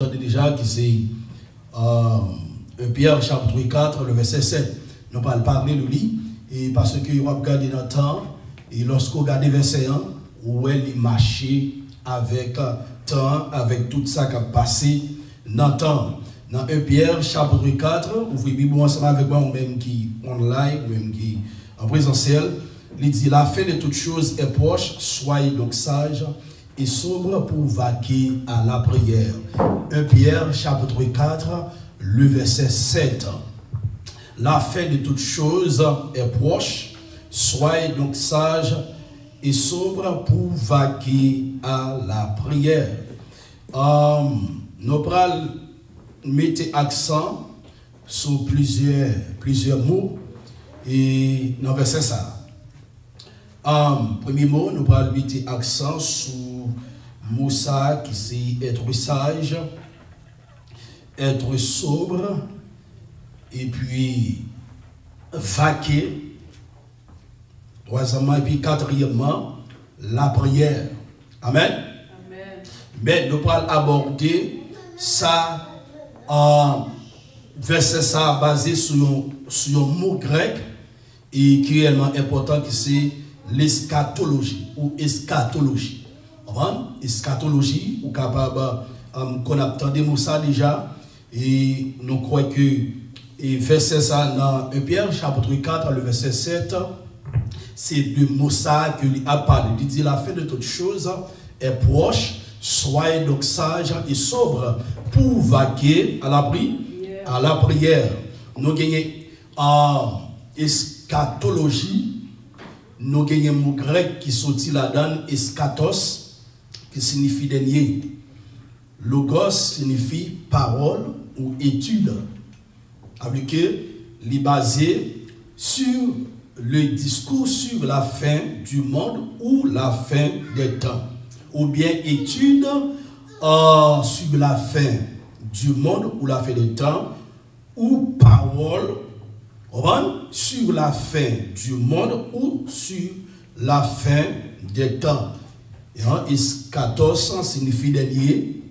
Déjà que c'est Pierre chapitre 4, le verset 7. Nous parlons parler de lui, et parce que vous regardez dans le temps, et lorsqu'on regarde le verset 1, où elle marchait avec temps, avec tout ça qui a passé dans le temps. Dans 1 Pierre chapitre 4, ouvrez Bible ensemble avec moi, ou même qui online, ou même qui en présentiel, il dit: la fin de toutes choses est proche, soyez donc sages et sobre pour vaquer à la prière. 1 Pierre chapitre 4, le verset 7. La fin de toutes choses est proche, soyez donc sages et sobres pour vaquer à la prière. Nous allons mettre accent sur plusieurs mots et dans le verset ça. Premier mot, nous allons mettre accent sur Moussa qui c'est être sage, être sobre, et puis vaquer. Troisièmement, et puis quatrièmement, la prière. Amen. Amen. Mais nous allons aborder ça verset ça basé sur un mot grec et qui est réellement important, qui c'est l'eschatologie ou eschatologie. Eschatologie, ou capable qu'on a entendu ça déjà, et nous croyons que verset ça dans 1 Pierre chapitre 4, le verset 7, c'est de Moussa que lui a parlé. Il dit: la fin de toutes choses est proche, soyez donc sages et sobres pour vaquer à la prière. Nous gagnons en eschatologie. Nous avons un mot grec qui sortit là-dedans, eschatos, qui signifie dernier. Logos signifie parole ou étude. Avec que est basé sur le discours sur la fin du monde ou la fin des temps. Ou bien étude sur la fin du monde ou la fin des temps. Ou parole sur la fin du monde ou sur la fin des temps. Eschatos signifie dernier.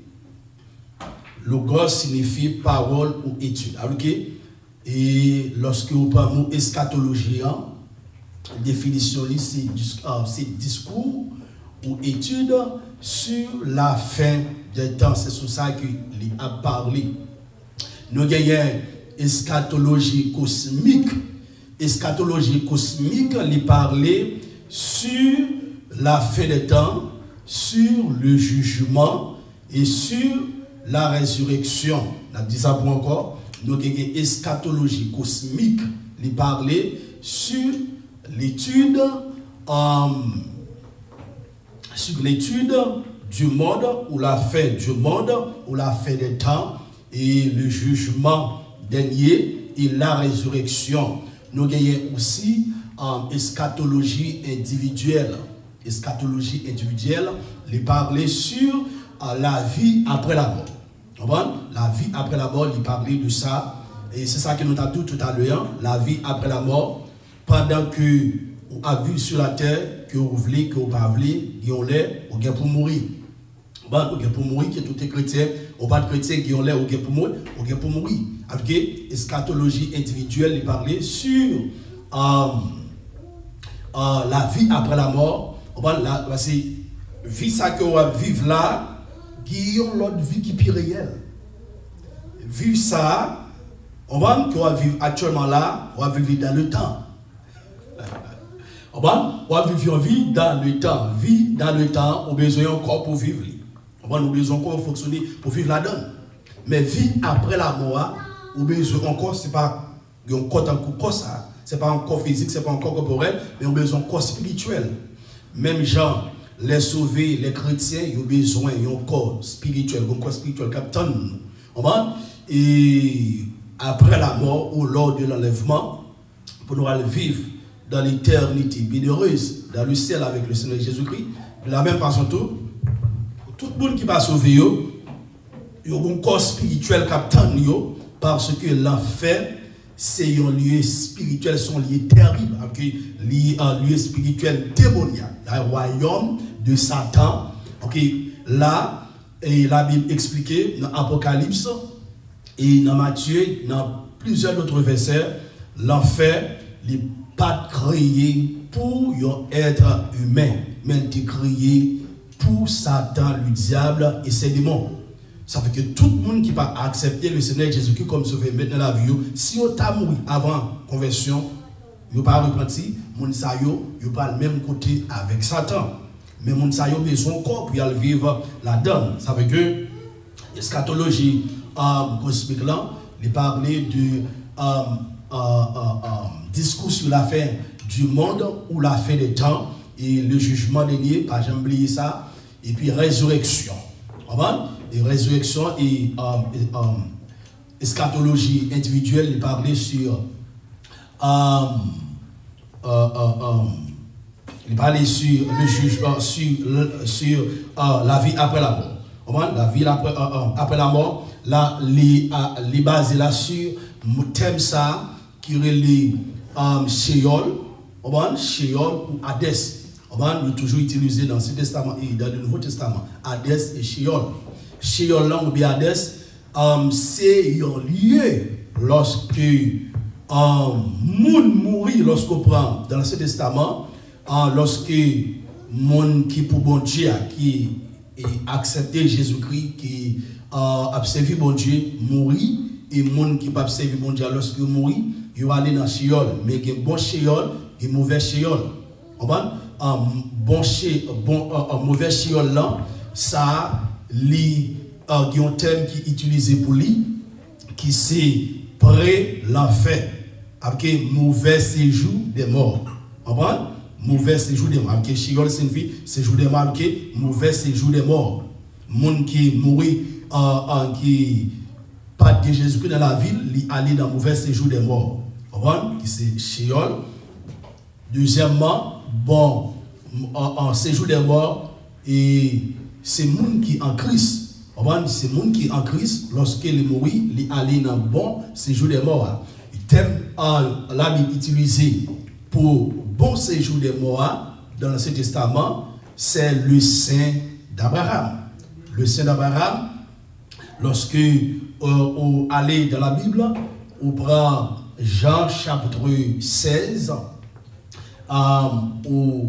Logos signifie parole ou étude. Okay? Et lorsque vous parlez de eschatologie, définition, c'est discours ou étude sur la fin des temps. C'est sur ça qu'il a parlé. Nous avons eschatologie cosmique. Eschatologie cosmique, il parlait sur la fin des temps, sur le jugement et sur la résurrection. On a dit ça pour encore. Nous avons eschatologie cosmique, il parlait sur l'étude du monde ou la fin du monde ou la fin des temps et le jugement dernier et la résurrection. Nous avons aussi eschatologie individuelle. Eschatologie individuelle, il parlait sur la vie après la mort. La vie après la mort, il parlait de ça. Et c'est ça que nous avons dit tout à l'heure. La vie après la mort, pendant que vous avez vu sur la terre, que vous voulez, que vous ne voulez pas, vous avez pour mourir. Vous avez pour mourir, que tout est chrétien. Ou pas de chrétien qui ont l'air, ou pour mourir, ou pour mourir. Avec eschatologie individuelle, il parlait sur la vie après la mort. C'est vie ça que on va vivre là, qui ont l'autre vie qui est plus réelle. Vivre ça, on va vivre actuellement là, on va vivre dans le temps. On va vivre une vie dans le temps. Vie dans le temps, on a besoin encore pour vivre. On a besoin encore de fonctionner pour vivre là-dedans. Mais vie après la mort, on a besoin encore, ce n'est pas un corps ça. Ce n'est pas un corps physique, ce n'est pas un corps corporel, mais on a besoin d'un corps spirituel. Même gens, les sauvés, les chrétiens, ils ont besoin d'un corps spirituel, d'un corps spirituel captain. Et après la mort ou lors de l'enlèvement, pour nous aller vivre dans l'éternité bienheureuse, dans le ciel avec le Seigneur Jésus-Christ, de la même façon tout le monde qui va sauver, il y a un corps spirituel captain, parce que l'enfer, c'est un lieu spirituel, son lieu terrible, un lieu spirituel démoniaque, un royaume de Satan. Là, et la Bible expliquée dans l'Apocalypse et dans Matthieu, dans plusieurs autres versets, l'enfer n'est pas créé pour un être humain, mais il est créé pour Satan, le diable et ses démons. Ça fait que tout le monde qui va accepter le Seigneur Jésus-Christ comme sauveur maintenant la vie, si on t'a mouru avant conversion, il pas repenti, moun sa yo pas le même côté avec Satan. Mais moun sa yo besoin corps pour y aller vivre là-dedans. Ça veut que eschatologie cosmique là, il parle de discours sur la fin du monde ou la fin des temps et le jugement dernier, pas jamais oublier ça, et puis résurrection. Et résurrection et eschatologie individuelle, il parle sur il parlait sur le jugement, sur la vie après la mort. La vie après la mort, là, les basé là sur le thème ça qui relie Sheol, Sheol ou Hadès. Il est toujours utilisé dans ce testament et dans le Nouveau Testament. Hadès et Sheol. Sheol là ou bien Hadès, c'est un lieu lorsque moun mourit lorsqu'on prend dans l'Ancien Testament, lorsque moun qui pour bon Dieu qui accepté Jésus-Christ qui a servi bon Dieu mourit et moun qui pas servi bon Dieu lorsque mourit il va aller dans Sheol mais il y a bon Sheol et mauvais Sheol. Mauvais Sheol là ça li un terme qui est utilisé pour lui qui c'est près l'enfer avec mauvais séjour des morts. Mauvais séjour des morts. Avec Sheol signifie séjour des morts, avec mauvais séjour des morts. Monde qui mourit qui pas de Jésus-Christ dans la ville, il allait dans mauvais séjour des morts. C'est Sheol. Deuxièmement, bon en séjour des morts et c'est monde qui en Christ. C'est monde qui en Christ lorsqu'il mourit, il allait dans bon séjour des morts. Thème la Bible utilisé pour bon séjour des morts dans l'Ancien Testament, c'est le sein d'Abraham. Le sein d'Abraham, lorsque on allait dans la Bible, on prend Jean chapitre 16, on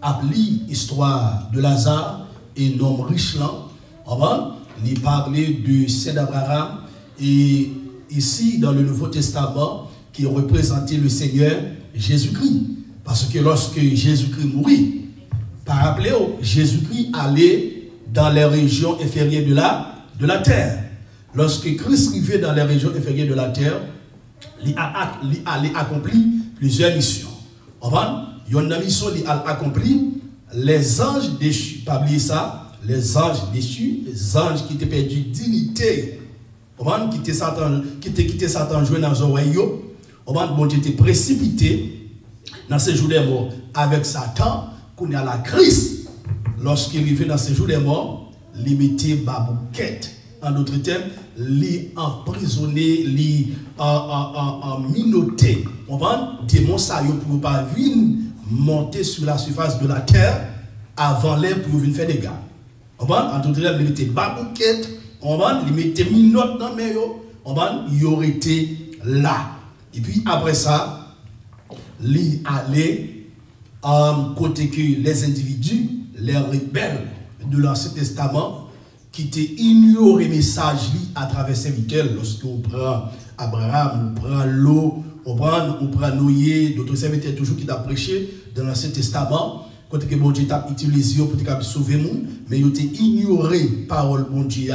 appelle l'histoire de Lazare et l'homme riche là, il parlait du sein d'Abraham et ici dans le Nouveau Testament qui représentait le Seigneur Jésus-Christ. Parce que lorsque Jésus-Christ mourit, par rappelez Jésus-Christ allait dans les régions inférieures de la terre. Lorsque Christ arrivait dans les régions inférieures de la terre, il allait accomplir plusieurs missions. Il y a une mission qui a accompli les anges déchus. Pas oublier ça, les anges déchus, les anges qui étaient perdus dignité. Qui était quitté Satan joué dans un royaume, bon Dieu était précipité dans ces jours des morts avec Satan, qu'on est à la crise. Lorsqu'il arrivait dans ces jours des morts, il mettait babouquette. En d'autres termes, il emprisonné, il minoté. Démon ça ne pouvait pas venir monter sur la surface de la terre avant l'air pour venir faire des gars. En d'autres termes, il mettait babouquette. Il mettait minote dans le il aurait été là. Et puis après ça, il allait côté que les individus, les rebelles de l'Ancien Testament, qui étaient ignoré le message à travers ses serviteurs. Lorsqu'on prend Abraham, on prend l'eau, on prend Noé, d'autres serviteurs toujours qui ont prêché dans l'Ancien Testament. Quand bon Dieu t'a utilisé pour sauver le monde, mais ils ont ignoré la parole de bon Dieu.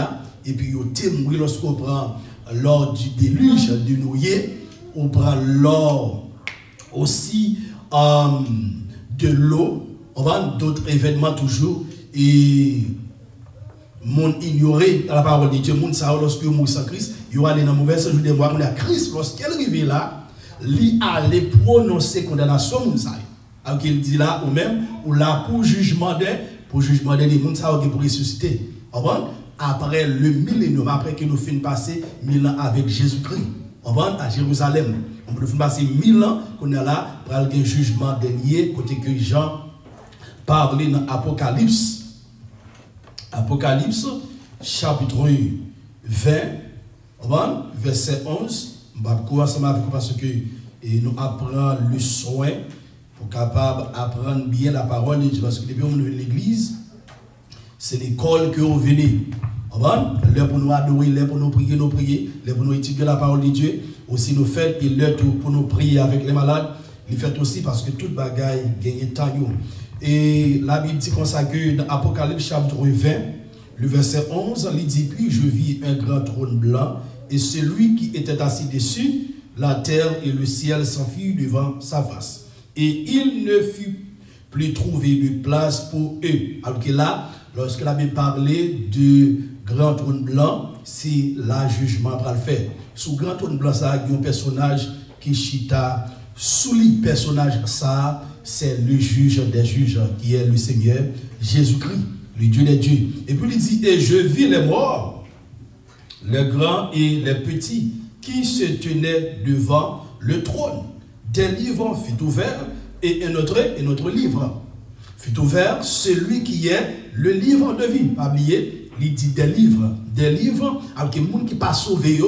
Et puis ils ont mouru lorsqu'on prend lors du déluge de Noé, on prend lors aussi de l'eau, on va d'autres événements toujours, et monde ignoré la parole de Dieu, monde ça lorsque mourit sans Christ, il y a dans mauvais jour de moi, on a Christ lorsqu'elle arrive là, il allait prononcer condamnation monde ça. Alors qu'il dit là ou même ou là pour jugement des monde ça pour ressusciter. Après le millénium, après que nous finissons passer 1000 ans avec Jésus-Christ, on va à Jérusalem. On peut passer 1000 ans qu'on est là pour le jugement dernier, côté que Jean parle dans Apocalypse. Apocalypse, chapitre 20, verset 11. Je vais commencer avec vous parce que nous apprenons le soin pour capable apprendre bien la parole de Dieu. Parce que depuis qu'on vient l'église, c'est l'école que vous venez. L'heure pour nous adorer, l'heure pour nous prier, l'heure pour nous étudier la parole de Dieu. Aussi nous faites et l'heure pour nous prier avec les malades. Il fait aussi parce que toute bagaille gagne temps. Et la Bible dit comme ça que dans Apocalypse chapitre 20, le verset 11, il dit: puis je vis un grand trône blanc et celui qui était assis dessus, la terre et le ciel s'enfuirent devant sa face. Et il ne fut plus trouvé de place pour eux. Alors que là, lorsque la Bible parlait du grand trône blanc, c'est la jugement pour le faire. Sous grand trône blanc, ça a un personnage qui chita. Sous le personnage, ça, c'est le juge des juges, qui est le Seigneur Jésus-Christ, le Dieu des dieux. Et puis il dit: et je vis les morts, les grands et les petits, qui se tenaient devant le trône. Des livres fut ouvert, et un autre livre fut ouvert, celui qui est le livre de vie. Pas oublier, il dit des livres, avec les gens qui ne sont pas sauvés,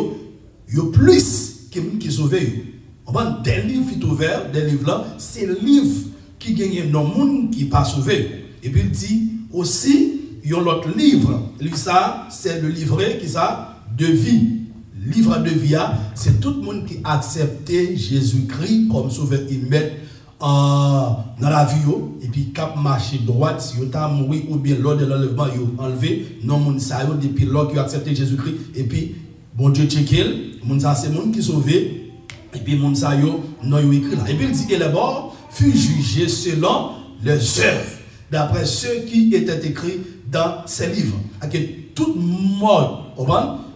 il y a plus que les gens qui sont sauvés. Des livres fut ouvert, des livres là, c'est le livre qui gagne dans le monde qui n'est pas sauvé. Et puis il dit aussi, il y a l'autre livre. Ça, c'est le livret qui ça de vie. Livre de vie, c'est tout le monde qui a accepté Jésus-Christ comme sauveur et maître dans la vie. Et puis, cap marché droite, si vous avez mouru ou bien lors de l'enlèvement, vous avez enlevé, non, mon ça depuis lors qui a accepté Jésus-Christ. Et puis, bon Dieu, checké, mon ça c'est monde qui sauvé. Et puis, mon ça non, il écrit là. Et puis, il dit: et les morts furent jugés selon les œuvres, d'après ceux qui étaient écrits dans ces livres. Que tout mort,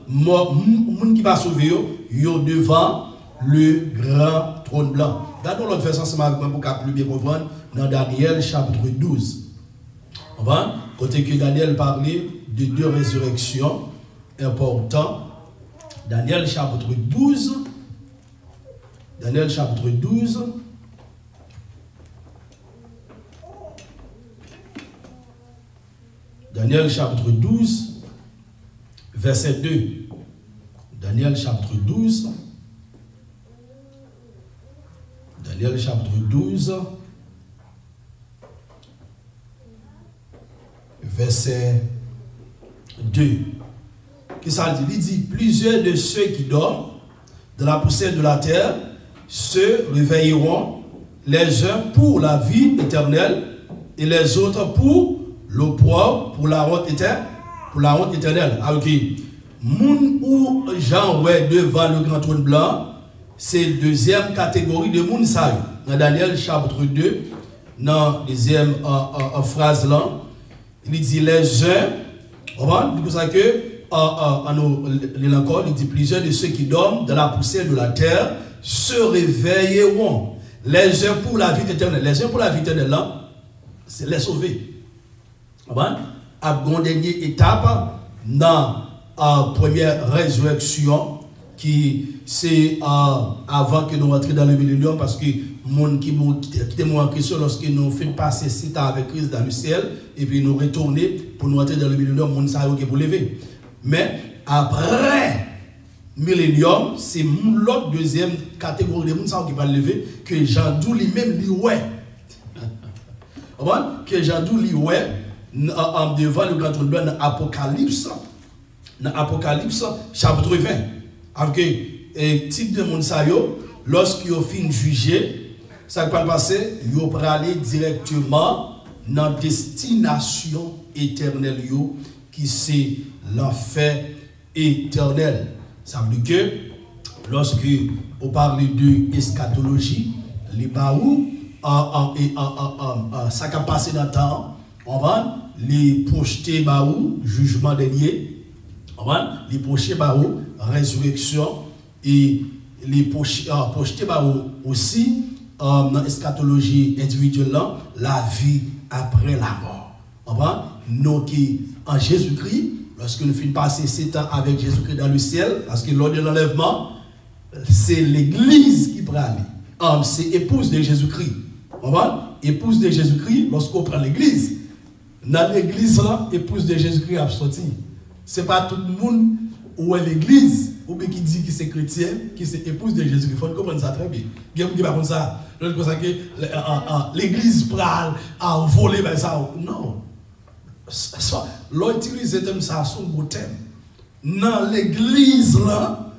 monde qui va sauver, yo devant le grand trône blanc. Regardons l'autre verset ensemble avec moi pour qu'on puisse bien comprendre. Dans Daniel chapitre 12. Côté que Daniel parlait de deux résurrections importantes. Daniel chapitre 12. Daniel chapitre 12. Daniel chapitre 12, verset 2. Daniel chapitre 12. Daniel chapitre 12, verset 2. Qu'est-ce que ça dit? Il dit: plusieurs de ceux qui dorment de la poussière de la terre se réveilleront, les uns pour la vie éternelle et les autres pour l'opprobre, pour la honte éternelle. Alors que moun ou Jean ouais devant le grand trône blanc, c'est la deuxième catégorie de moun sa. Dans Daniel chapitre 2, dans la deuxième phrase là, il dit les uns, c'est pour ça que il dit plusieurs de ceux qui dorment dans la poussière de la terre se réveilleront, les uns pour la vie éternelle. Les uns pour la vie éternelle là, c'est les sauver. À une dernière étape dans la première résurrection qui c'est avant que nous entrions dans le millénium, parce que les gens qui étaient morts en Christ, lorsque nous faisons passer 6 ans avec Christ dans le ciel et puis nous retourner pour nous entrer dans le millénium, les gens savent pour lever. Mais après millénium, c'est l'autre deuxième catégorie de gens qui va lever, que Jean-Dou lui-même lui ouais. Que Jean-Dou lui ouais devant le grand trône blanc dans Apocalypse chapitre 20. Avec le type de monde, lorsqu'ils ont fini de juger, ça va passer, ils vont aller directement dans la destination éternelle, qui c'est l'enfer éternel. Ça veut dire que lorsque on parle de eschatologie, les baous, ça va passer dans le temps, on va les projeter baou, jugement dernier, on va les projeter baou, résurrection, et les projeter baou aussi dans l'eschatologie individuelle, la vie après la mort. On va nous qui en Jésus-Christ, lorsque nous finissons passer 7 ans avec Jésus-Christ dans le ciel, parce que lors de l'enlèvement, c'est l'église qui prend aller. C'est épouse de Jésus-Christ. On va épouse de Jésus-Christ, lorsqu'on prend l'église, dans l'église là, épouse de Jésus-Christ a sorti. c'est pas tout le monde ou l'église, ou bien qui dit que c'est chrétien, qui c'est épouse de Jésus. Il faut comprendre ça très bien. Il y a qui va ça. L'église prale à voler, ben ça. Non. L'on utilise le thème, ça, son beau thème. Dans l'église, là,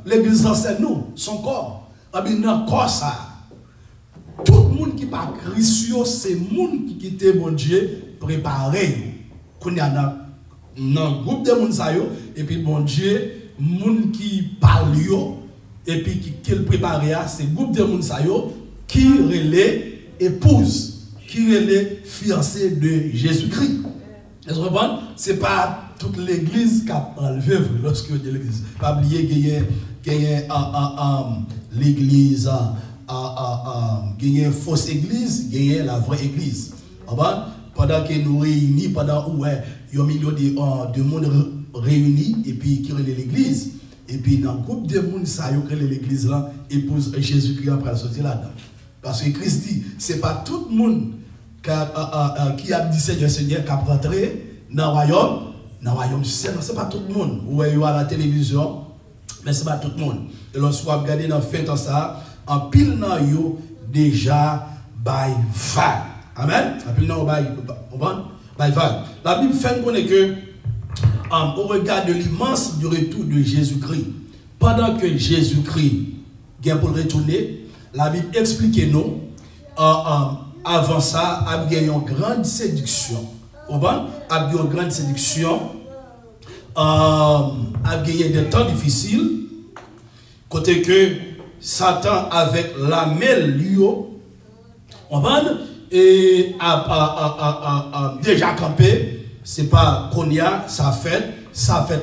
c'est nous, son corps. Ah bien, dans le corps, ça. Tout le monde qui pas Christ, c'est le monde qui quitte mon Dieu préparé. Qu'on y a dans le groupe de monde, et puis mon Dieu, monde qui parle, et puis qui le prépare, c'est le groupe de monde qui relève épouse, qui relève fiancée de Jésus-Christ. Vous comprenez? Ce n'est pas toute l'église qui a enlevé lorsque vous dites l'église. Pas oublier qu'il y a l'église, il y a une fausse église, il y a la vraie église. Pendant que nous réunis, pendant où il y a un million de monde réunis, et puis qui relève l'église, et puis dans le groupe de monde, ça y a l'église là, épouse Jésus-Christ après sortir là-dedans. Parce que Christ dit, ce n'est pas tout le monde qui a dit Seigneur, Seigneur, qui a rentré dans le royaume, ce n'est pas tout le monde. Ou à la télévision, mais ce n'est pas tout le monde. Et lorsque vous regardez dans le fait de ça, en pile dans yo déjà by vague. Amen. En pile dans by vague. La Bible fait connaître que au regard de l'immense du retour de Jésus-Christ, pendant que Jésus-Christ vient pour retourner, la Bible explique nous, avant ça, il y a une grande séduction. Il y a une grande séduction. Il y a des temps difficiles. Côté que Satan, avec la mêle, et déjà campé, c'est pas qu'on y a, ça fait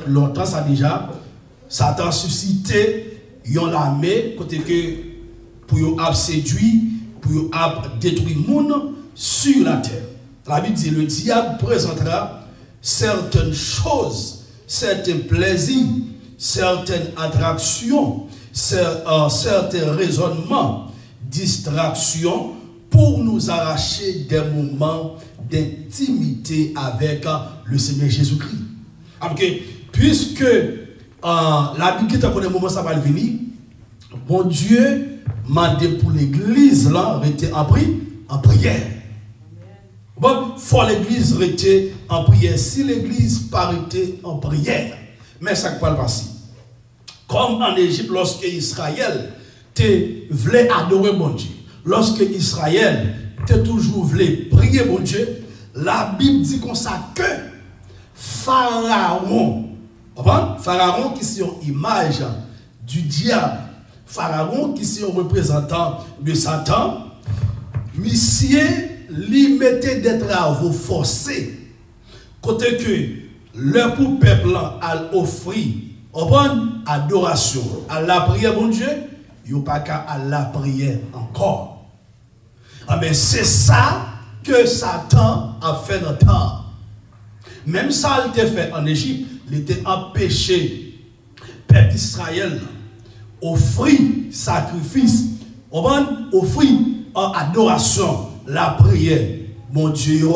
longtemps, ça déjà. Satan suscité, la main, côté que pour séduire, pour détruire le monde sur la terre. La Bible dit, le diable présentera certaines choses, certains plaisirs, certaines attractions, certains raisonnements, distractions pour nous arracher des moments d'intimité avec le Seigneur Jésus-Christ. Puisque la Bible dit que des moments ça va venir, mon Dieu m'a dit pour l'église là, rester en prière. Bon, faut l'église rester en prière. Si l'église pas rester en prière, mais ça ne peut pas passer. Comme en Égypte, lorsque Israël voulait adorer mon Dieu, lorsque Israël toujours voulait prier mon Dieu, la Bible dit comme ça que Pharaon, Pharaon qui est une image du diable, Pharaon qui est un représentant de Satan, monsieur lui mettait des travaux forcés, côté que le peuple a offert adoration à la prière, mon Dieu, il n'y a pas qu'à à la prière encore. Mais c'est ça que Satan a fait dans le temps. Même ça, il était fait en Égypte, il était empêché, peuple d'Israël, offrir sacrifice, offrir en adoration, la prière, mon Dieu,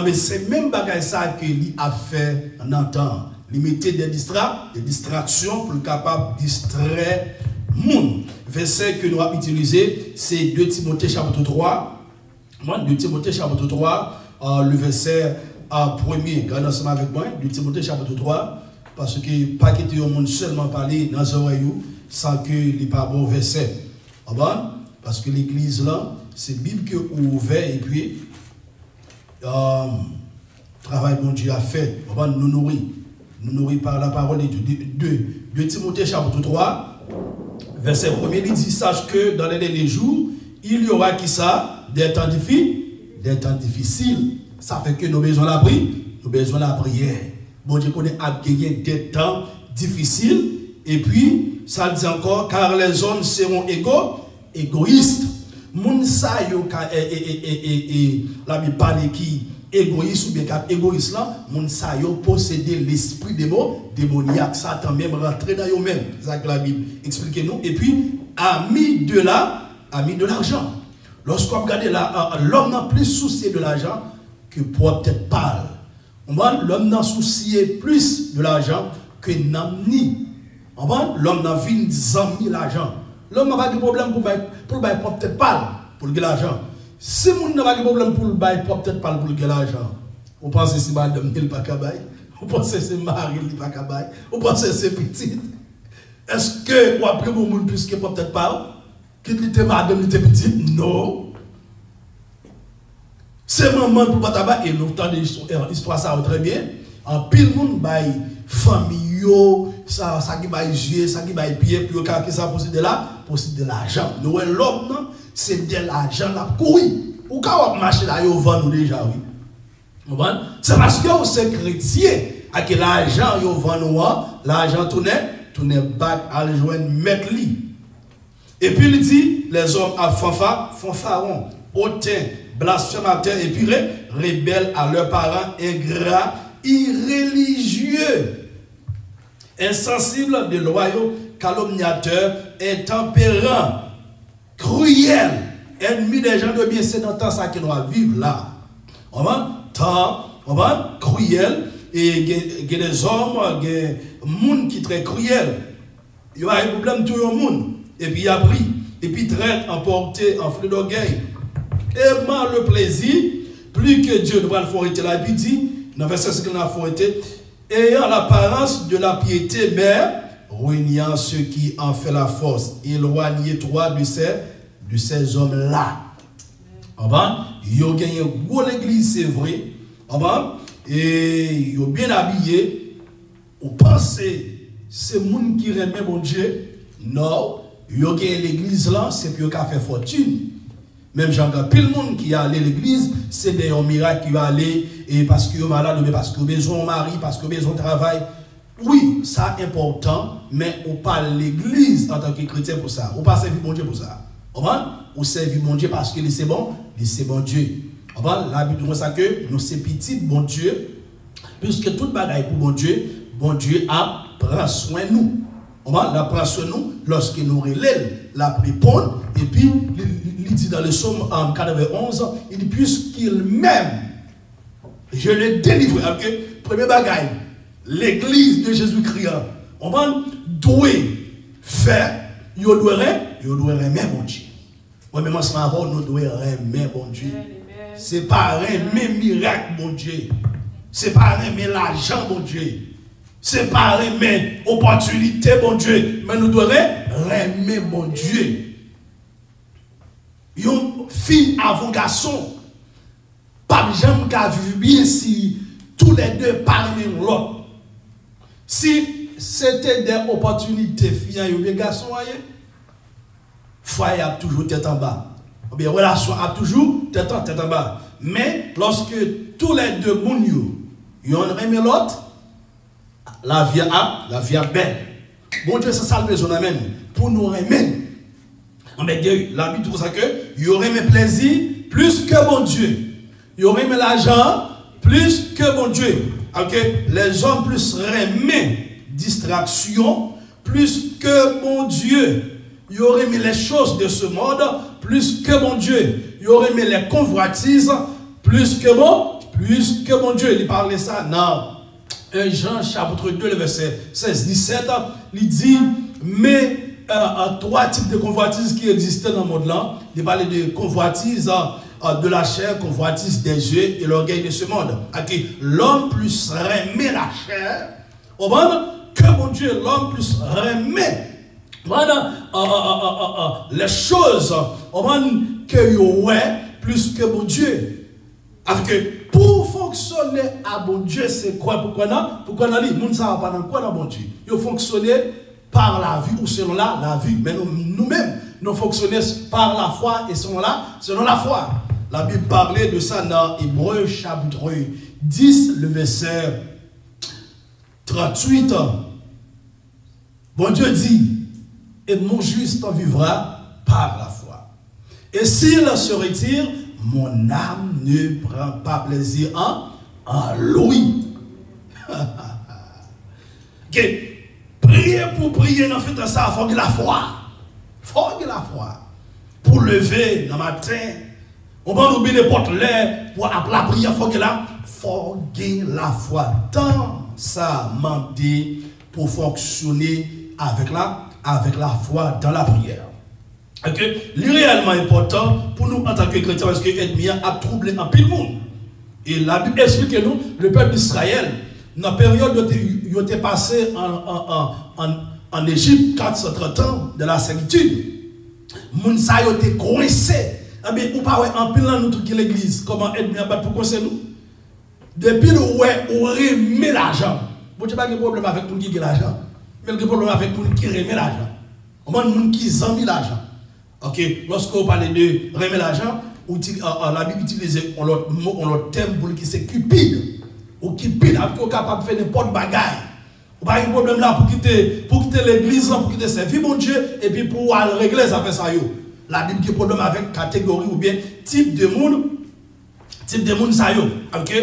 mais c'est même bagage ça que lui a fait en un temps. Il mettait des distractions pour être capable de distraire le monde. Verset que nous avons utilisé, c'est 2 Timothée chapitre 3. 2 Timothée chapitre 3, le verset premier. Regardez ensemble avec moi, 2 Timothée chapitre 3. Parce que pas quitter le monde seulement parler dans les oreilles sans que il n'y ait pas bon verset. Parce que l'église là, c'est la Bible qui est ouverte et puis travail mon Dieu a fait. Nous nourrir par la parole de Dieu. 2 Timothée chapitre 3, verset 1er, il dit, sache que dans les derniers jours, il y aura qui ça? Des temps difficiles. Ça fait que nous avons besoin de la prière. Nous avons besoin de la prière. Bon Dieu connaît à gagner des temps difficiles. Et puis, ça dit encore, car les hommes seront égoïstes. Moun sa yo la Bible parle qui égoïste ou bien égoïste là, moun sa yo posséder l'esprit démoniaque, Satan même rentrer dans eux même. C'est ça que la Bible explique nous. Et puis ami de l'argent. Lorsqu'on regarde l'homme n'a plus souci de l'argent que pour peut-être parle. L'homme n'a soucié plus de l'argent que n'a ni. L'homme n'a vu 10 l'argent. L'homme n'a pas de problème pour peut-être pas pour le l'argent. Si mon n'a pas de problème pour peut-être pas pour le l'argent. Vous pensez que c'est madame qui n'est pas cabaye? Vous pensez que c'est Marie qui n'est pas cabaye? Vous pensez que c'est petite? Est-ce que vous appelez mon monde plus que peut-être pas? Qui était madame, qui était petite? Non. C'est maman pour pas tabac et nous entendons l'histoire ça très bien. En pile monde bail famille ça qui bail yeux, ça qui bail pied puis que ça possède de là, possède de l'argent. Nous l'homme non, c'est de l'argent là courir. Ou quand on marche là yo vend nous déjà oui. C'est parce que c'est chrétien à que l'argent yo vend nous, l'argent tourne back à le joindre mettre lui. Et puis il dit les hommes à fanfaron, hautain, blasphémateurs et puis rebelles à leurs parents, ingrats, irréligieux, insensibles, déloyaux, calomniateurs, intempérants, cruels, ennemis des gens de bien. C'est dans temps ça qui doit vivre là. On va cruel et il y a des hommes, des gens qui sont très cruels. Il y a un problème tout le monde. Et puis il a pris, et puis traite, emporté, en flux d'orgueil. Aimant le plaisir, plus que Dieu ne va le faire la Bible dit, dans le verset 5 qu'il a fait, ayant l'apparence de la piété, mais ruinant ceux qui en fait la force. Éloignez-toi de ces hommes-là. Il y a gagné une grosse église, c'est vrai. Et ils ont bien habillé. Vous pensez, c'est le monde qui remet mon Dieu? Non. Il y a gagné l'église là, c'est pour qu'il a fait fortune. Même j'en ai pile monde qui a allé à l'église, c'est des miracles qui va aller et parce qu'il est malade, mais parce qu'il a besoin de mari, parce qu'il a besoin de travail. Oui, ça est important, mais on parle de l'église en tant que chrétien pour ça. On ne pas servir mon Dieu pour ça. On servir mon Dieu parce que c'est bon Dieu. La Bible dit ça que nous sommes petits, bon Dieu, puisque toute bagaille pour bon Dieu a prend soin de nous. On la prend soin de nous lorsque nous relèvons, la répond, et puis il dit dans le psaume 91, il dit puisqu'il m'aime, je le délivre. Alors que, premier bagaille, l'église de Jésus-Christ, on va douer faire, il doit aimer mon Dieu. Moi-même, en ce moment, nous devons aimer mon Dieu. C'est pas aimer miracle, mon Dieu. C'est pas aimer l'argent, mon Dieu. C'est pas aimer opportunité, mon Dieu. Mais nous devons aimer mon Dieu. Une fille avant garçon, pas jamais qu'à vivre bien si tous les deux parlent l'autre. Si c'était des opportunités, filles ou bien garçons, foyer a toujours tête en bas. Ou bien relation a toujours tête en bas. Mais lorsque tous les deux ils ont aimé l'autre, la vie a belle. Bon Dieu, c'est ça le besoin même. Pour nous aimer. La Bible dit ça que il aurait mes plaisirs plus que mon Dieu. Il aurait mes l'argent plus que mon Dieu. Okay? Les hommes plus aimer distraction plus que mon Dieu. Il aurait mis les choses de ce monde plus que mon Dieu. Il aurait mis les convoitises plus que mon Dieu. Il parlait ça dans 1 Jean chapitre 2, le verset 16-17. Il dit, mais trois types de convoitises qui existaient dans le monde là. Il parlait de convoitises de la chair, convoitises des yeux et l'orgueil de ce monde. Okay. L'homme plus remet la chair que mon Dieu. L'homme plus remet les choses que plus que mon Dieu. Avec pour fonctionner à bon Dieu, c'est quoi? Pourquoi on a dit, nous ne savons pas dans quoi dans bon Dieu. Il fonctionner par la vie ou selon la vie. Mais nous-mêmes, nous fonctionnons par la foi et selon la foi. La Bible parlait de ça dans Hébreux chapitre 10, le verset 38. Bon Dieu dit, et mon juste en vivra par la foi. Et s'il se retire, mon âme ne prend pas plaisir en lui. Okay. Prier pour prier, en fait, ça, il faut de la foi. Il faut de la foi. Pour lever le matin, On va nous oublier n'importe l'air pour la prière, faut gagner la foi. Dans ça, mandé pour fonctionner avec la foi dans la prière. Ok? C'est réellement important pour nous en tant que chrétiens parce que l'ennemi a troublé un peu le monde. Et la Bible explique nous, le peuple d'Israël, dans la période où il était passé en Égypte, 430 ans de la servitude, moun sa yo te coincé. Mais ou pas en pile dans notre l'église, comment l'ennemi a battu pour coincer nous? Depuis nous on remet l'argent. Bon, tu pas de problème avec nous qui a l'argent, mais le problème avec nous qui remet l'argent. On a des gens qui ont mis l'argent. Ok, lorsqu'on parle de remettre l'argent, la Bible utilise un terme pour qui c'est cupide. Ou cupide, on est capable de faire n'importe bagaille. On n'a pas de problème là pour quitter l'église, pour quitter servir mon Dieu, et puis pour régler ça fait ça. La Bible qui a problème avec catégorie ou bien type de monde ça yo. Ok,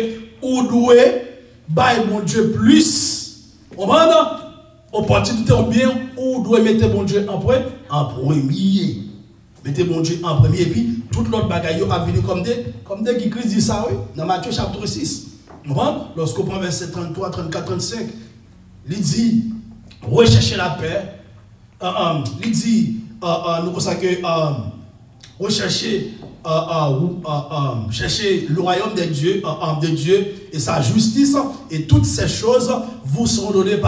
ou doué, bail mon Dieu plus. On va opportunité ou bien, ou doit mettre mon Dieu en premier. Mettez mon Dieu en premier, et puis toute l'autre bagaille a venu comme des qui Christ dit ça, oui, dans Matthieu chapitre 6. Lorsqu'on prend verset 33, 34, 35, il dit, recherchez la paix. Il dit, nous consacrons rechercher chercher le royaume de Dieu et sa justice, et toutes ces choses vous seront données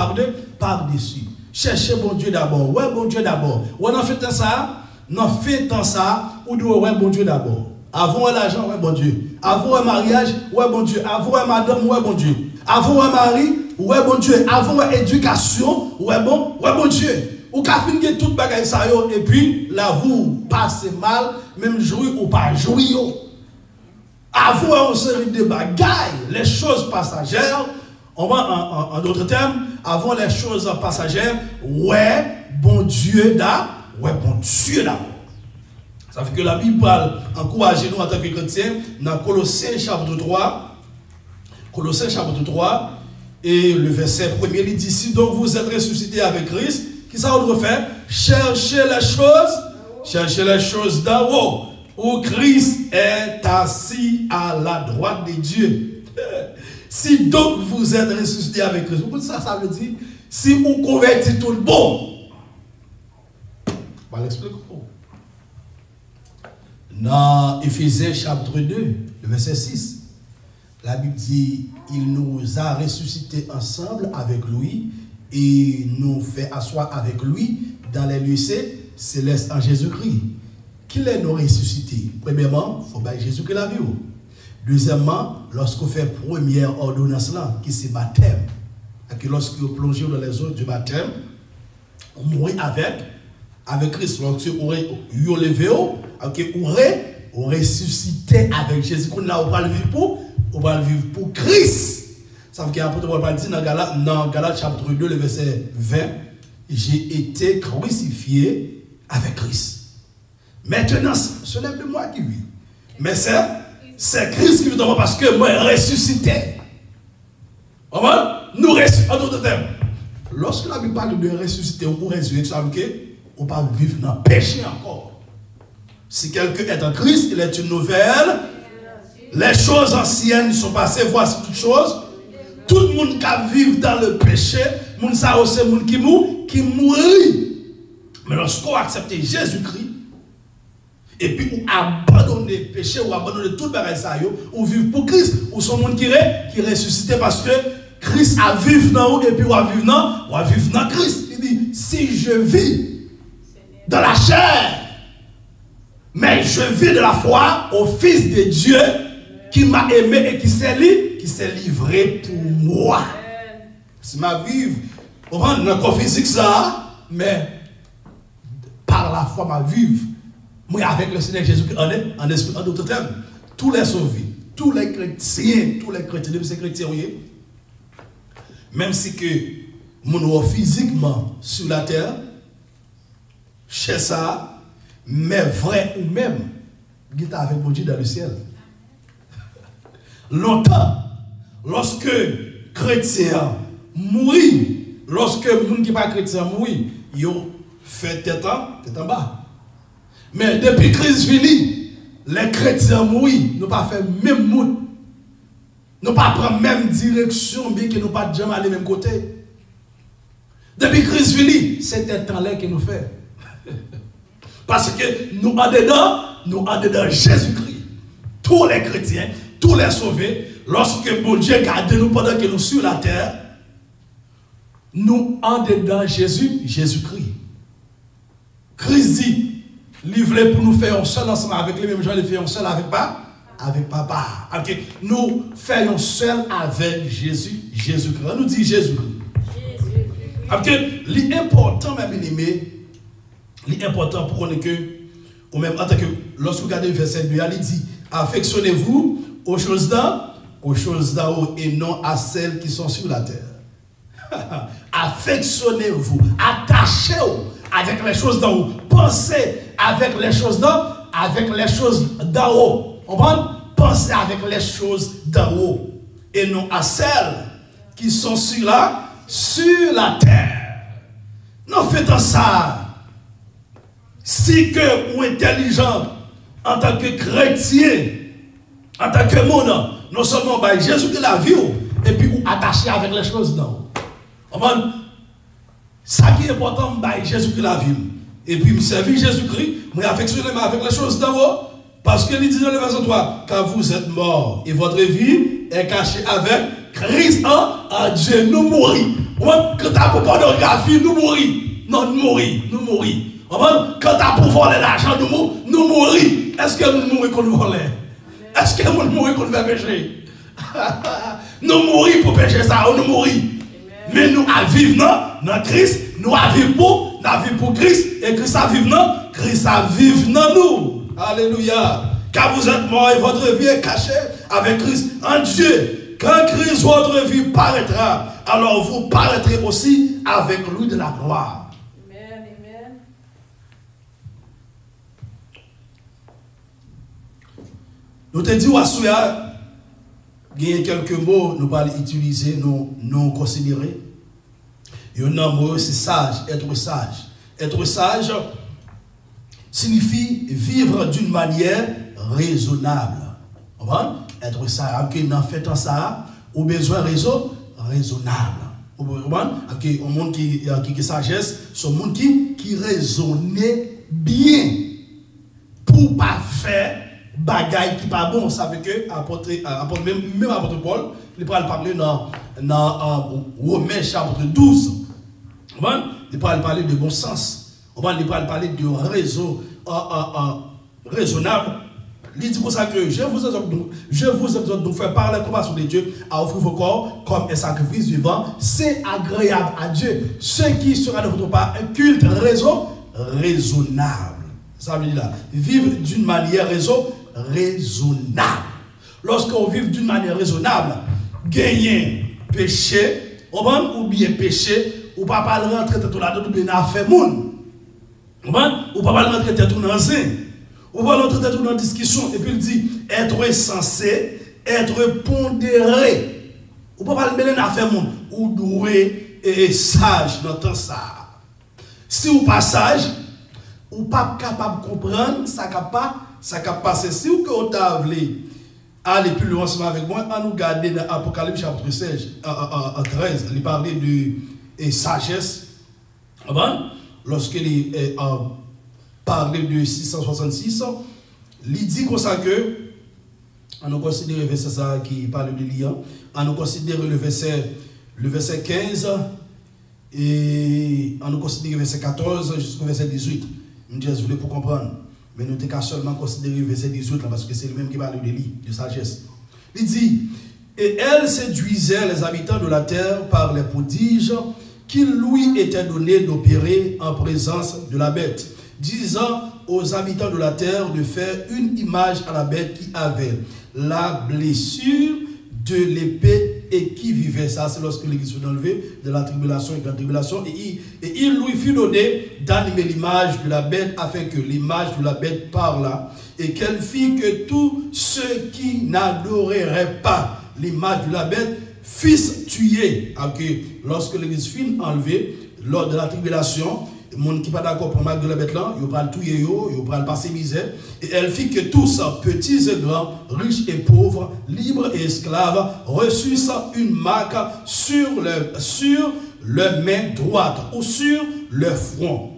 par-dessus. Cherchez bon Dieu d'abord. Ouais, bon Dieu d'abord. Ouais, on fait ça. Non, fait tant ça, ou doit ouais bon Dieu d'abord. Avant l'argent, ouais bon Dieu. Avant un mariage, ouais bon Dieu. Avant un madame, ouais bon Dieu. Avant un mari, ouais bon Dieu. Avant une éducation, ouais bon Dieu. Ou qu'à finir toute bagaille ça yo, et puis là vous passez mal, même jouir ou pas jouir. Avant une série de bagailles, les choses passagères, on va en d'autres termes, avant les choses passagères, ouais bon Dieu d'abord. Ouais, bon Dieu d'abord. Ça fait que la Bible parle, encouragez nous en tant que chrétiens, dans Colossiens chapitre 3. Colossiens chapitre 3, et le verset 1er, il dit, si donc vous êtes ressuscités avec Christ, qui ça on doit faire? Cherchez les choses d'en haut, où Christ est assis à la droite de Dieu. Si donc vous êtes ressuscités avec Christ, ça veut dire, si vous convertissez tout le bon, on va l'expliquer. Dans Éphésiens chapitre 2, le verset 6, la Bible dit, il nous a ressuscités ensemble avec lui et nous fait asseoir avec lui dans les lieux célestes en Jésus-Christ. Qu'il est nous ressuscité? Premièrement, il faut que Jésus-Christ la vie. Deuxièmement, lorsqu'on fait première ordonnance là, qui c'est baptême, et que lorsqu'on plonge dans les eaux du baptême, on mourit avec Christ. Lorsque on levé, on ressuscité avec Jésus. On va le vivre pour Christ. Ça veut dire qu'apôtre Paul dit dans Galates chapitre 2, le verset 20, j'ai été crucifié avec Christ. Maintenant, ce n'est plus moi qui vis, mais c'est Christ qui vit dans moi parce que moi ressuscité. Nous ressuscitons. En d'autres termes, lorsque la Bible parle de ressusciter ou résurrecter, ça veut dire qu'on ne peut pas vivre dans le péché encore. Si quelqu'un est en Christ, il est une nouvelle. Les choses anciennes sont passées, voici toutes choses. Tout le monde qui vit dans le péché, le monde c'est le monde qui mourit. Mais lorsqu'on accepte Jésus-Christ, et puis on abandonne le péché, ou abandonne tout le bagage, ou vivre pour Christ, ou son monde qui ressuscité parce que Christ a vécu dans nous, et puis on va vivre dans Christ. Il dit, si je vis dans la chair, mais je vis de la foi au Fils de Dieu qui m'a aimé et qui s'est livré pour moi. C'est ma vie. On prend un corps physique ça, mais par la foi ma vie. Moi avec le Seigneur Jésus-Christ en esprit, en d'autres termes, tous les sauvés, tous les chrétiens, même ces chrétiens, voyez, même si que mon physiquement sur la terre, chez ça, mais vrai ou même, qui est avec mon Dieu dans le ciel. Longtemps, lorsque chrétien mourit, lorsque moun qui pas chrétien mourit, ils fait tête en bas. Mais depuis Christ fini, les chrétiens mourir, nous pas faire même mout. Nous pas prendre même direction, bien que nous pas jamais aller même côté. Depuis Christ vini, c'est un temps-là que nous fait. Parce que nous en dedans Jésus-Christ. Tous les chrétiens, tous les sauvés, lorsque bon Dieu garde nous pendant que nous sommes sur la terre, nous en dedans Jésus-Christ. Christ dit, livré pour nous faire un seul ensemble avec les mêmes gens, les faire un seul avec papa. Okay. Nous faisons seul avec Jésus-Christ. On nous dit Jésus-Christ. L'important, mes bien-aimés, l'important pour qu'on ait que, ou même en tant que, lorsque vous regardez le verset 2, il dit, affectionnez-vous aux choses d'en haut et non à celles qui sont sur la terre. Affectionnez-vous, attachez-vous avec les choses d'en haut. Pensez avec les choses d'en haut. On va penser avec les choses d'en haut et non à celles qui sont sur la terre. Non, faites ça. Si que ou intelligent en tant que chrétien, en tant que monde, non seulement bah, Jésus qui la vie, et puis ou attaché avec les choses d'en haut. Ça qui est important, bah, Jésus qui la vie. Et puis me servir Jésus-Christ, me affectionner avec les choses d'en haut. Parce que il dit dans le verset 3, quand vous êtes mort et votre vie est cachée avec Christ en Dieu, nous mourir. Quand tu as pour pornographie, nous mourir. Non, nous mourir. Quand tu as pour voler l'argent, nous mourir. Est-ce que nous mourons qu'on nous vole? Est-ce que nous mourons qu'on nous fait pécher? Nous mourir pour pécher ça, nous mourir. Mais nous à vivre dans Christ, nous à vivre pour Christ, et Christ à vivre dans nous. Alléluia. Car vous êtes morts et votre vie est cachée avec Christ en Dieu. Quand Christ, votre vie paraîtra, alors vous paraîtrez aussi avec lui de la gloire. Amen, amen. Nous te disons à Souya, il y a quelques mots, nous allons utiliser, nous considérer. Il y a un mot, c'est sage, être sage. Être sage signifie vivre d'une manière raisonnable. Être sage, en fait ça, au besoin raisonnable. Un monde qui est sagesse, c'est un monde qui raisonne bien pour ne pas faire bagaille qui pas bon. Ça veut que même apôtre Paul, il va parler dans Romains chapitre 12. Il va parler de bon sens. On va parler de réseau raisonnable. Il dit pour ça que je vous exhorte de faire par la compassion de Dieu à offrir vos corps comme un sacrifice vivant. C'est agréable à Dieu. Ce qui sera de votre part un culte raisonnable. Ça veut dire là, vivre d'une manière raisonnable. Lorsqu'on vit d'une manière raisonnable, gagner péché, ou bien péché, ou pas rentrer tout là-dedans, ou bien faire monde. Ou pas rentrer tout dans le ou pas rentrer tout dans la discussion. Et puis il dit être censé, être pondéré. Ou pas le mêler à faire monde. Ou doué et sage dans tout ça. Si ou pas sage, ou pas capable de comprendre, ça capable passer. Si ou que vous avez aller plus loin ensemble avec moi, à nous garder dans Apocalypse chapitre 16, 13, il parlait de sagesse. Lorsqu'il parlait de 666, il dit comme ça que, on nous considère le verset ça qui parle de lien, on nous considère le verset 15, et on nous considère le verset 14 jusqu'au verset 18. Je voulais pour comprendre. Mais nous n'avons qu'à seulement considérer le verset 18 là, parce que c'est le même qui parle de sagesse. Il dit, et elle séduisait les habitants de la terre par les prodiges qu'il lui était donné d'opérer en présence de la bête, disant aux habitants de la terre de faire une image à la bête qui avait la blessure de l'épée et qui vivait. Ça, c'est lorsque l'Église fut enlevée de la tribulation et de la tribulation. Et il lui fut donné d'animer l'image de la bête afin que l'image de la bête parlât et qu'elle fit que tous ceux qui n'adoreraient pas l'image de la bête fissent tuer. Okay. Lorsque l'Église fut enlevée lors de la tribulation, Les gens qui ne sont pas d'accord pour mal de la bête là, ils prennent tout, ils prennent passer misère. Et elle fit que tous, petits et grands, riches et pauvres, libres et esclaves, reçussent une marque sur leur main droite ou sur leur front.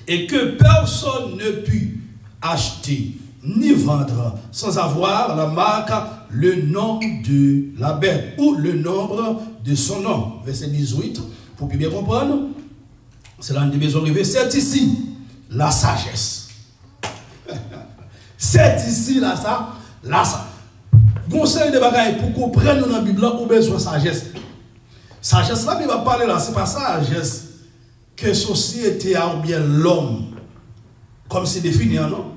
Et que personne ne put acheter ni vendre sans avoir la marque, le nom de la bête ou le nombre de son nom. Verset 18, pour bien comprendre, c'est là que nous devons arriver. C'est ici la sagesse. C'est ici la sagesse. Conseil de bagaille pour comprendre dans la Bible, on a besoin de sagesse. Sagesse là, il va parler là, c'est pas sagesse que société a ou bien l'homme, comme c'est défini, non?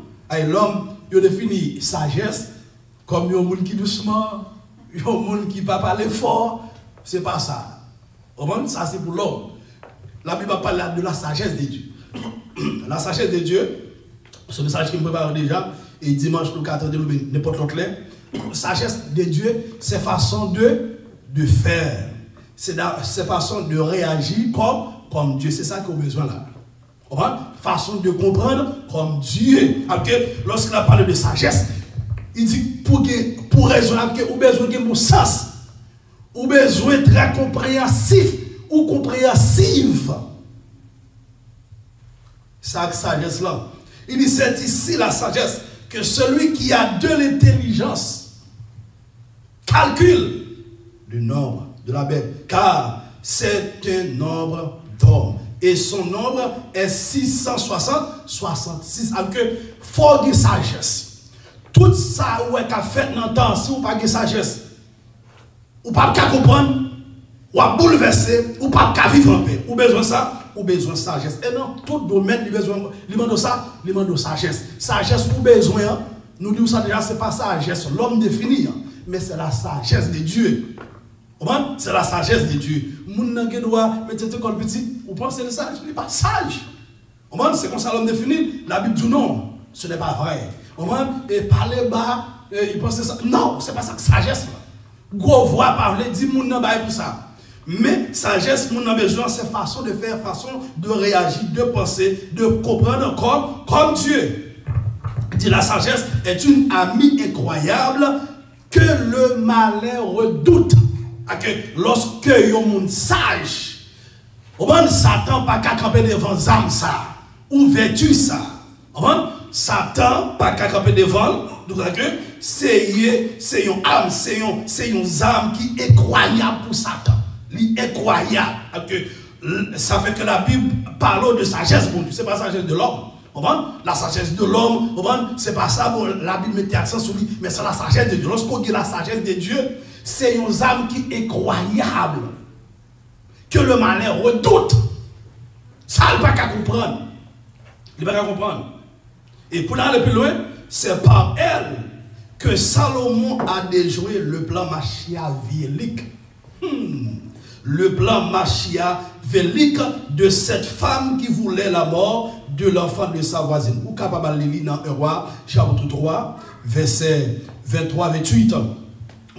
L'homme, il définit sagesse comme un monde qui doucement, un monde qui ne va pas parler fort. C'est pas ça. Ça, c'est pour l'homme. La Bible parle de la sagesse de Dieu. La sagesse de Dieu, ce message qui me prépare déjà, et dimanche, le 4 de n'importe l'autre. La sagesse de Dieu, c'est façon de faire. C'est façon de réagir comme Dieu. C'est ça qu'on a besoin là. Façon de comprendre comme Dieu. Lorsqu'il a parlé de sagesse, il dit pour raisonner, ou besoin de mon sens, ou besoin très compréhensif ou compréhensive. Cette sagesse là. Il dit c'est ici la sagesse que celui qui a de l'intelligence calcule le nombre de la bête, car c'est un nombre d'hommes. Et son nombre est 666. Alors que, faut de sagesse. Tout ça, où est-ce qu'a fait dans le temps, si vous n'avez pas de sagesse, vous n'avez pas comprendre, ou à bouleverser, ou pas vivre en paix. Ou besoin de ça, ou besoin de sagesse. Et non, tout domaine, il besoin de ça, il demande de sagesse. Sagesse, ou besoin, nous disons ça déjà, ce n'est pas sagesse, l'homme défini, mais c'est la sagesse de Dieu. C'est la sagesse de Dieu. Moun qui doit mettre cette école petit, vous pensez le sage, il n'est pas sage. C'est comme ça l'homme défini. La Bible dit non, ce n'est pas vrai. Et parler bas, il pense ça. Non, ce n'est pas ça que sagesse. Gros voix parler, dit moun nan bail pour ça. Mais sagesse, moun nan besoin, c'est façon de faire, façon de réagir, de penser, de comprendre comme Dieu. Dit la sagesse est une amie incroyable que le malheur redoute. Lorsque yon moun sage, Satan pas qu'à camper devant zam ça, ou vertu ça. Satan pas qu'à camper devant, donc c'est une âme, c'est une âme qui est incroyable pour Satan. Incroyable. Ça fait que la Bible parle de sagesse pour Dieu, c'est pas la sagesse de l'homme. La sagesse de l'homme, c'est pas ça, la Bible met accent sur lui, mais c'est la sagesse de Dieu. Lorsqu'on dit la sagesse de Dieu, c'est une âme qui est croyable, que le malheur redoute. Ça, il n'a pas qu'à comprendre. Il n'a pas qu'à comprendre. Et pour aller plus loin, c'est par elle que Salomon a déjoué le plan machiavélique. Le plan machiavélique de cette femme qui voulait la mort de l'enfant de sa voisine. Ou capable de lire dans 1 Roi, chapitre 3, verset 23-28.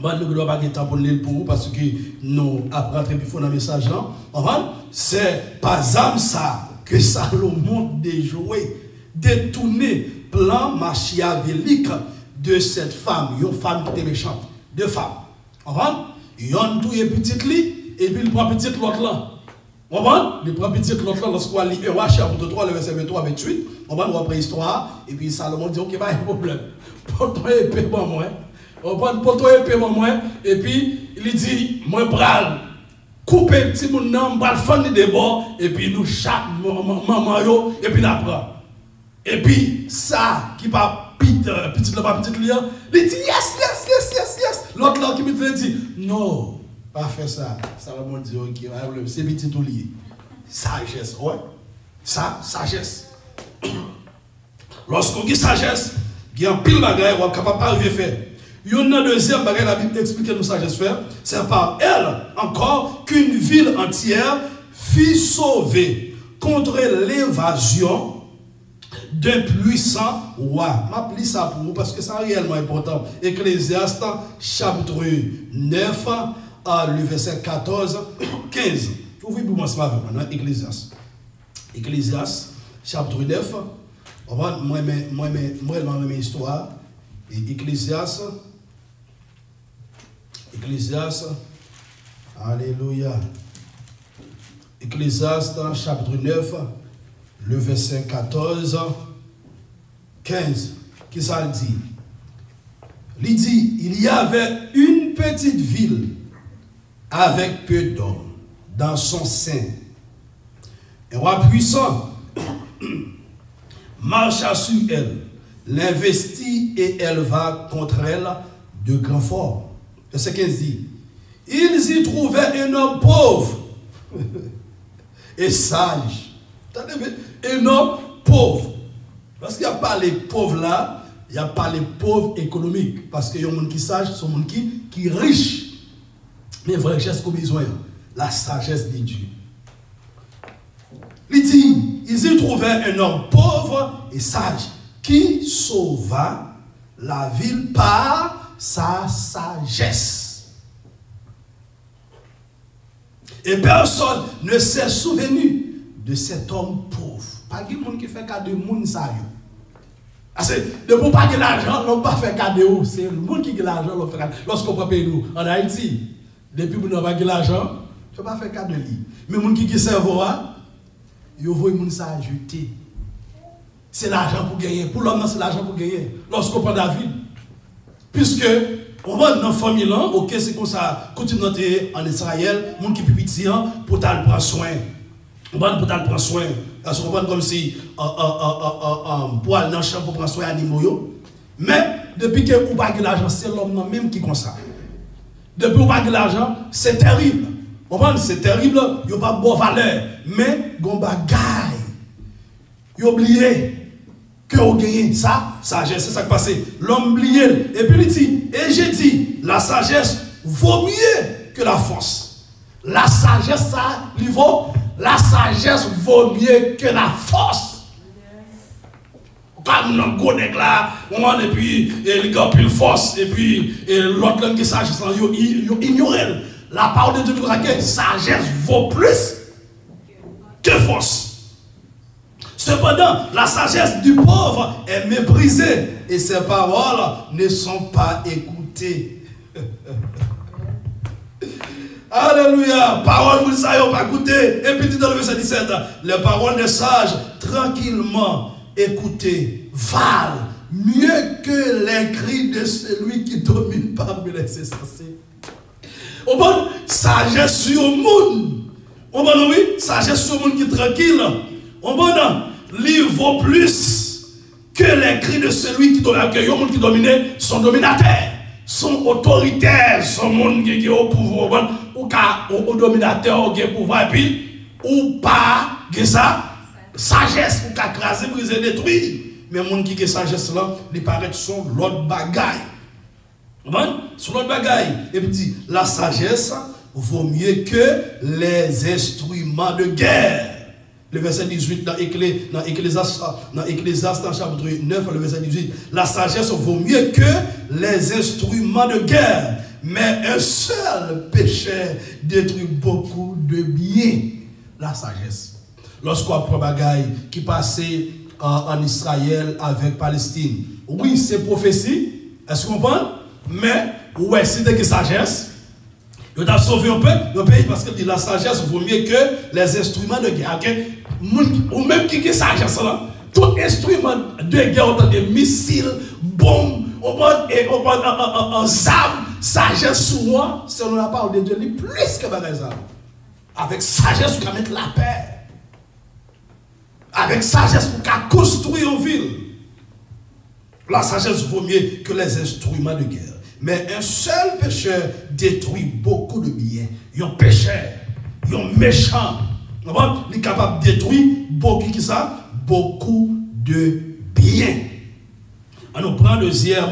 Nous ne devons pas de temps pour lire pour vous parce que nous apprenons très plus dans le message là. C'est par exemple ça que Salomon déjoué, détourné plan machiavélique de cette femme. Une femme qui était méchante. Deux femmes. Il y a une petite lit et puis il prend petite l'autre là. Il prend petite l'autre là lorsqu'on lit 1 Roi chapitre 3, le verset 23-28. On va après l'histoire et puis Salomon dit ok, pas de problème. Pour toi épée pour moi. On prend pour toi épée pour moi et puis il dit moi bral couper petit mon nom bral fendre des bords et puis nous chaque maman yo et puis n'apprend. Et puis ça qui pas petite lien, il dit yes. L'autre là qui me dit non, pas faire ça. Salomon dit ok, c'est petit tout lié. Sagesse, ouais. Ça, sagesse. Lorsqu'on dit sagesse, il y a un pile bagaille on est capable d'arriver à faire. Il y a une deuxième bagaille, la Bible explique nous sagesse faire. C'est par elle encore qu'une ville entière fut sauvée contre l'évasion d'un puissant roi. M'appelle ça pour vous parce que c'est réellement important. Ecclésiaste chapitre 9, le verset 14, 15. Ouvrez pour moi ce matin, Ecclésiaste. Ecclésiaste, chapitre 9. Moi, mes histoire. Et Ecclésiaste. Alléluia. Ecclésiaste, chapitre 9, le verset 14, 15. Qu'est-ce que ça dit? Il dit, il y avait une petite ville avec peu d'hommes dans son sein. Un roi puissant marcha sur elle, l'investit et elle va contre elle de grand fort. Verset 15 dit, ils y trouvaient un homme pauvre et sage. Un homme pauvre. Parce qu'il n'y a pas les pauvres là, il n'y a pas les pauvres économiques. Parce qu'il y a des gens qui sage, sont des gens qui riches. Mais vraie richesse qu'on a besoin, la sagesse de Dieu. Il dit, ils y trouvaient un homme pauvre et sage qui sauva la ville par sa sagesse. Et personne ne s'est souvenu de cet homme pauvre. Pas de monde qui fait cas de monde ça. Parce que de pour pas de l'argent, on pas fait cas de où. C'est le monde qui a l'argent, on fait cas. Lorsqu'on prend pays nous en Haïti, depuis qu'on n'a pas de l'argent, on pas fait cas de lui. Mais monde qui cerveau, il voit monde ça ajouter. C'est l'argent pour gagner. Pour l'homme, c'est l'argent pour gagner. Lorsqu'on prend David, puisque on va dans la famille là, ok, c'est comme ça, continue en Israël, monde qui petit pour t'en prendre soin. On va pour t'en prendre soin. Parce qu'on va comme si pour aller dans le champ pour prendre soin des animaux. Mais depuis que vous n'avez pas l'argent, c'est l'homme même qui comme ça. Depuis que vous n'avez pas l'argent, c'est terrible. On va c'est terrible, il n'y a pas de bonne valeur. Mais vous avez bagaille. Vous oubliez que vous gagnez ça, sagesse, c'est ça qui passe. L'homme oublié. Et puis il dit, et j'ai dit, la sagesse vaut mieux que la force. La sagesse, ça, il vaut. La sagesse vaut mieux que la force. Comme nous connaissons là, on et puis il a plus de force, et puis l'autre qui est sagesse, il ignore. La parole de Dieu nous dit que sagesse vaut plus que force. Cependant, la sagesse du pauvre est méprisée et ses paroles ne sont pas écoutées. Alléluia. Parole, vous ne savez pas écouter. Et puis dans le verset 17, les paroles des sages, tranquillement écoutées, valent mieux que les cris de celui qui domine parmi les insensés. Au bon, sagesse sur le monde. Au bon, oui, sagesse sur le monde qui est tranquille. Au bon, il vaut plus que les cris de celui qui domine. Que les gens qui dominent sont dominateurs, sont autoritaires, sont monde qui est au pouvoir. Ou au dominateur qui est au pouvoir, et puis, ou pas, que ça, sagesse, ou qu'à craser, briser, détruire. Mais les gens qui ont sagesse là, ils paraissent sur l'autre bagaille. Sur l'autre bagaille. Et puis dit, la sagesse vaut mieux que les instruments de guerre. Le verset 18 dans Ecclésiaste chapitre 9, le verset 18. La sagesse vaut mieux que les instruments de guerre. Mais un seul péché détruit beaucoup de biens. La sagesse. Lorsqu'on prend bagaille qui passait en Israël avec Palestine. Oui, c'est prophétie. Est-ce qu'on comprend? Mais, ouais, c'était que sagesse. Il a sauvé un peu le pays parce que la sagesse vaut mieux que les instruments de guerre. Okay? Ou même qui est sagesse là. Tout instrument de guerre, autant de missiles, bombes, en armes, sagesse sur moi, selon la parole de Dieu, il plus que des armes. Avec sagesse, vous pouvez mettre la paix. Avec sagesse, vous pouvez construire une ville. La sagesse vaut mieux que les instruments de guerre. Mais un seul pécheur détruit beaucoup de biens. Il y a un pécheur, il y a un méchant. Il est capable de détruire beaucoup, qui ça? Beaucoup de biens. On nous prend le deuxième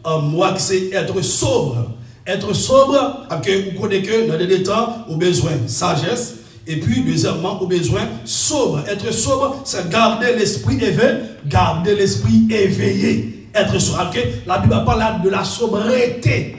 moi, c'est être sobre. Être sobre, vous connaissez que dans les temps, au besoin sagesse. Et puis, deuxièmement, au besoin sobre. Être sobre, c'est garder l'esprit éveillé. Garder l'esprit éveillé. Être sobre. La Bible parle de la sobriété.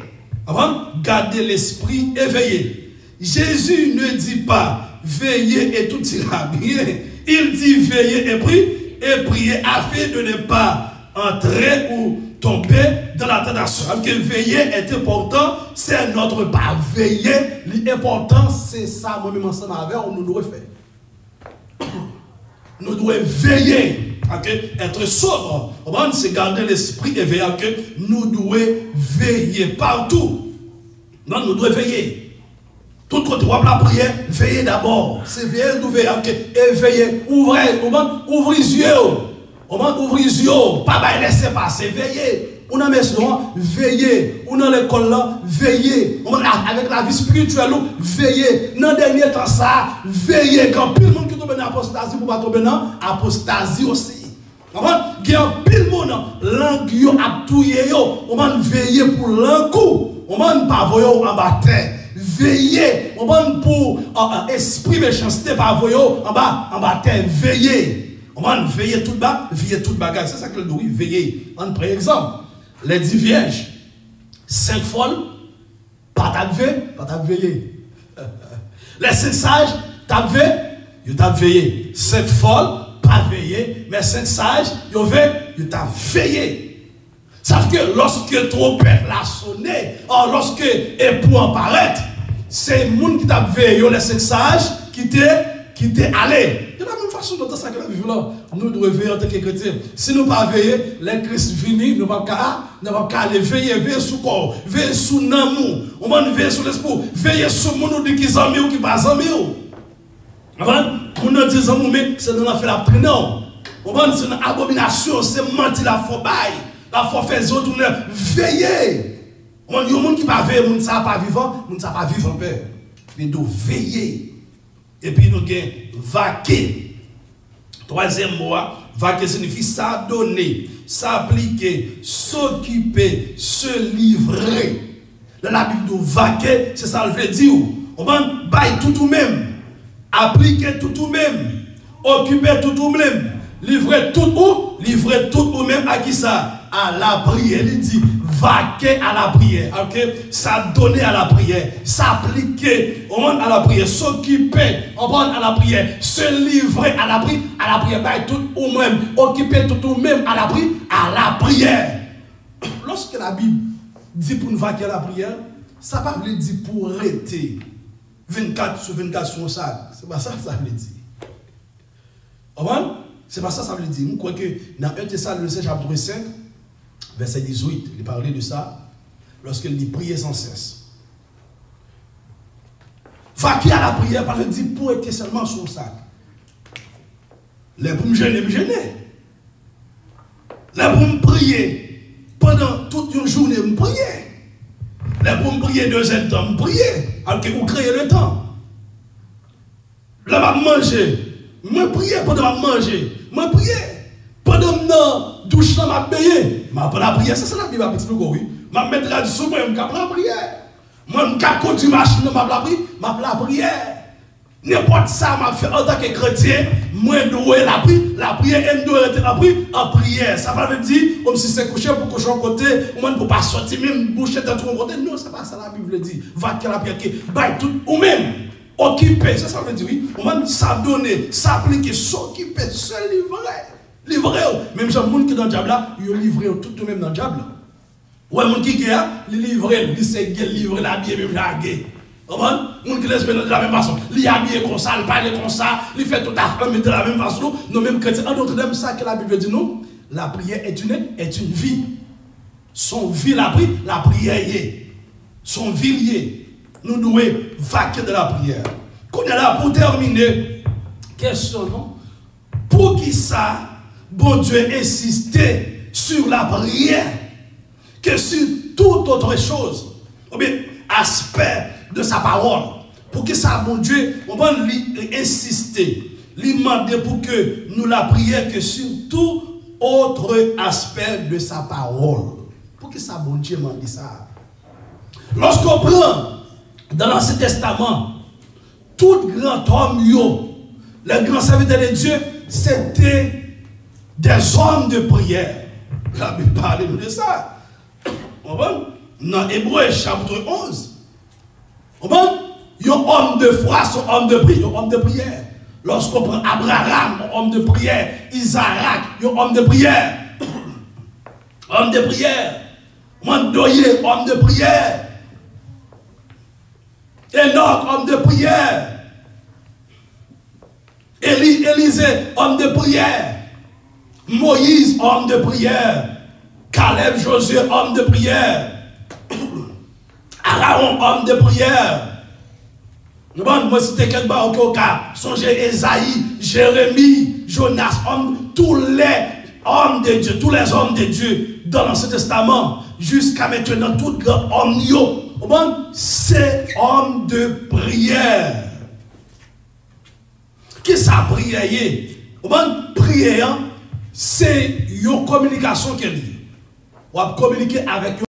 Garder l'esprit éveillé. Jésus ne dit pas veillez et tout ira bien. Il dit veiller et prier afin de ne pas entrer ou tomber dans la tentation. Parce que veiller est important, c'est notre pas. Veiller, l'important, c'est ça, moi-même ensemble avec, nous devons faire. Nous devons veiller, être sobre. C'est garder l'esprit éveillé, que nous devons veiller partout. Non, nous devons veiller. Tout côté, la prière, veillez d'abord. C'est veiller, nous veiller, éveiller, ouvrez les yeux. Ouvrez les yeux, pas laisser passer, veillez. On a mis veillez. On a l'école là, veillez. Avec la vie spirituelle, veillez. Dans le dernier temps, ça, veillez. Quand pile monde qui tombe dans l'apostasie, pour pas tomber dans l'apostasie aussi. Il y a pile monde, langue yo a touye yo. On va veiller pour l'encoup. On va pas voir en bas terre. Veillez. On va pour esprit méchanceté, pas voir en bas terre. Veillez. On va veiller tout bas, veiller tout bagage. C'est ça que le doit veiller. On prend exemple. Les 10 vierges, 5 folles, pas veiller. Les 5 sages, t'as veillé. 5 folles, pas veillé. Mais 5 sages, ils t'ont veillé. Ça veut dire que lorsque trompette l'a sonné, lorsque époux apparaît, c'est le monde qui t'a veillé, les 5 sages qui t'est allé. De la même façon, dans ça que la vie là, nous devons veiller en tant que chrétiens. Si nous ne pas veiller, les Christ viennent, nous ne pouvons pas aller veiller sous corps, veiller sous l'amour, on va veiller sur l'esprit, veiller sur le monde qui est amis ou qui n'est pas amis. On nous dit que c'est dans la fait la traîner. On va dire que c'est une abomination, c'est mentir la fobaille, la forfait autres, veiller. On dit que les gens qui ne pas veiller, les gens ne pas vivant, les gens ne pas vivre en paix. Mais de veiller. Et puis nous avons vaquer. Troisième mot, vaquer signifie s'adonner, s'appliquer, s'occuper, se livrer. Dans la Bible de vaquer, c'est ça le veut dire. On va bailler tout même, appliquer tout même, occuper tout même, livrer tout même à qui ça? À la prière. Il dit vaquer à la prière, s'adonner à la prière, s'appliquer à la prière, s'occuper à la prière, se livrer à la prière, tout ou même, occuper tout ou même à la prière. Lorsque la Bible dit pour nous vaquer à la prière, ça ne veut pas dire pour arrêter 24 sur 24 sur ça. C'est pas ça que ça veut dire. C'est pas ça que ça veut dire. Nous croyons que dans 1 Thessaloniciens chapitre 5, verset 18, il parlait de ça lorsqu'il dit prier sans cesse. Vaquer à la prière, parce qu'il dit pour être seulement sur ça. Les pour me gêner, Les pour me prier pendant toute une journée, me prier. Les pour me prier 2 heures de temps, me prier. Alors que vous créez le temps. Là, je manger. Me prier pendant que je manger. Me prier. Pendant que je douche, je vais payer. Je vais la prière. C'est ça la Bible explique, oui. Je vais mettre la sous moi, je vais la prière. Moi, je vais conduire ma machine, je vais la prière. N'importe ça, je fait en tant que chrétien, moi, je dois la prière, et je dois être en prière. Ça veut dire, comme si c'est couché pour coucher à côté, moi, je ne peux pas sortir, même boucher dans tout côté. Non, c'est pas ça la Bible dit. Va que la prière, baille tout, ou même, occuper, ça veut dire, oui. On va s'adonner, s'appliquer, s'occuper, se livrer. Même si les gens qui sont dans le diable là, ils livrent tout même dans le diable. Ouais, les gens qui sont ils livrent, ils se livrent la bière, même la guerre. Les gens qui laissent de la même façon, ils habillent comme ça, ils parlent comme ça, ils font tout à fait de la même façon. Nous mêmes chrétiens, en d'autres termes, ça que la Bible dit nous, la prière est une vie. Son vie, la prière est. Son vie liée. Nous devons vaquer de la prière. Qu'on est là pour terminer, question, non? Pour qui ça, bon Dieu insistait sur la prière que sur toute autre chose, ou bien aspect de sa parole. Pour que ça, bon Dieu, on va insister, lui demander pour que nous la prions que sur tout autre aspect de sa parole. Pour que ça, bon Dieu, m'a dit ça. Lorsqu'on prend dans l'Ancien Testament, tout grand homme, les grands serviteurs de Dieu, c'était des hommes de prière. La Bible parle de ça. Dans Hébreux chapitre 11, un homme de foi, son homme de prière. Lorsqu'on prend Abraham, homme de prière, Isaac, homme de prière, homme de prière, Mandoye, homme de prière, Enoch, homme de prière, Élisée, homme de prière, Moïse, homme de prière, Caleb, Josué, homme de prière, Aaron, homme de prière. Moi, c'était quel bar au cas, songez Esaïe, Jérémie, Jonas, tous les hommes de Dieu, tous les hommes de Dieu dans l'Ancien Testament, jusqu'à maintenant, tout grand homme, c'est homme de prière. Qui ça prière? Prière, c'est une communication qui est liée. On va communiquer avec